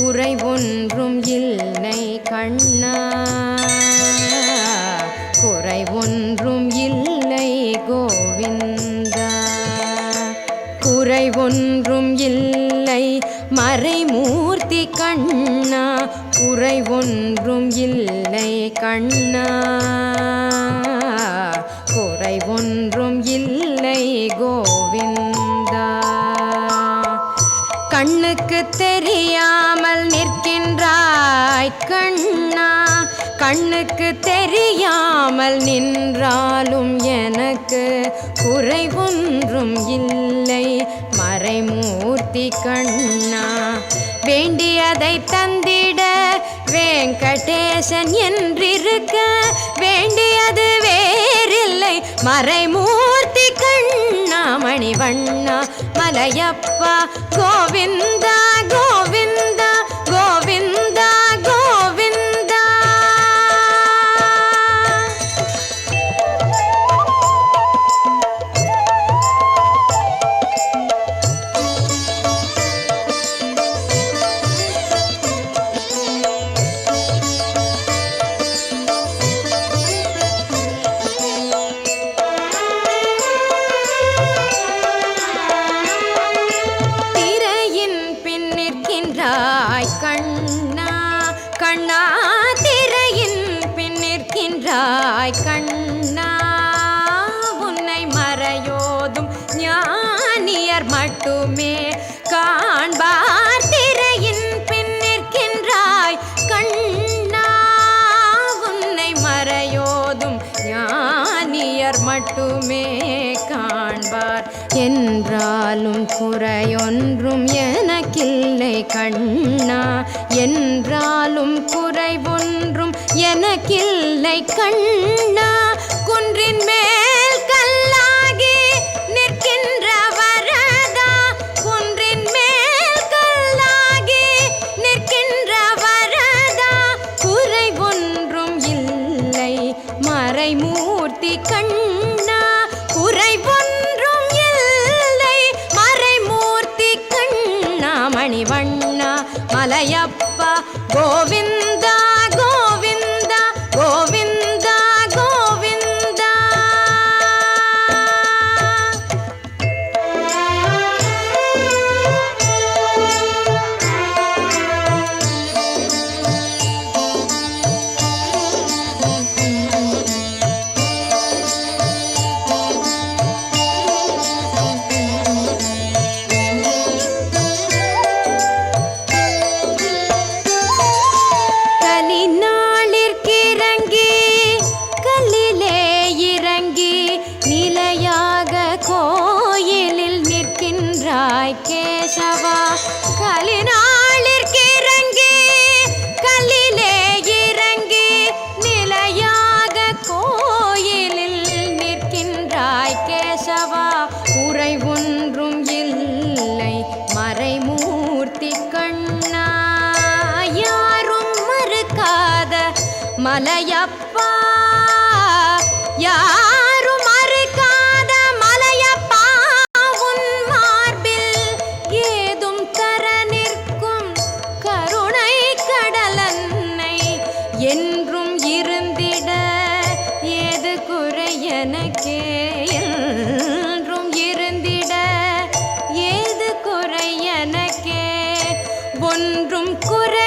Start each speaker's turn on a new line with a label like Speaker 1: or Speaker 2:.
Speaker 1: குறை ஒன்றும் இல்லை கண்ணா, குறை ஒன்றும் இல்லை கோவிந்தா. குறை ஒன்றும் இல்லை மறைமூர்த்தி கண்ணா, குறை ஒன்றும் இல்லை கண்ணா, குறை ஒன்றும் இல்லை கோவிந்தா. கண்ணுக்கு தெரியாமல் நிற்கின்றாய் கண்ணா, கண்ணுக்கு தெரியாமல் நின்றாலும் எனக்கு குறை ஒன்றும் இல்லை மறைமூர்த்தி கண்ணா. வேண்டியதை தந்திட வெங்கடேசன் என்றிருக்க, வேண்டியது வேறில்லை மறைமூர்த்தி கண்ணா. மணிவண்ணா மலையப்பா கோவிந்தா கோவிந்தா கோவிந்தா கோவிந்தா. கண்ணா கண்ணா திரையின் பின் நிற்கின்றாய் கண்ணா, உன்னை மறையோதும் ஞானியர் மட்டுமே காண்பார். திரையின் பின் நிற்கின்றாய் கண்ணா, உன்னை மறையோதும் ஞானியர் மட்டுமே காண்பார். என்றாலும் குறையொன்றும் எனக்கில்லை கண்ணா, என்றாலும் குறை ஒன்றும் எனக்கில்லை கண்ணா. குன்றின் மேல் கல்லாகி நிற்கின்ற வரதா, குன்றின் மேல் கல்லாகி நிற்கின்ற வரதா, குறை ஒன்றும் இல்லை மறைமூர்த்தி கண்ணா, குறை ஒன்றும் இல்லை மறைமூர்த்தி கண்ணா. மணிவண்ணா மலையப்பா கோவிந்தா கோவிந்தா கோவிந்தா கோவிந்தா. கோயிலில் நிற்கின்றாய் கேசவா, கலினாளிற்கிறங்கி கல்லிலே இறங்கி நிலையாக கோயிலில் நிற்கின்றாய் கேசவா. குறை ஒன்றும் இல்லை மறைமூர்த்தி கண்ணா, யாரும் மறுக்காத மலையப்பா, யாரும் மறுக்காத மலையப்பா. உன் மார்பில் ஏதும் தர நிற்கும் கருணை கடலன்னை என்றும் இருந்திட ஏது குறை எனக்கே, என்றும் இருந்திட ஏது குறை எனக்கே. ஒன்றும் குறை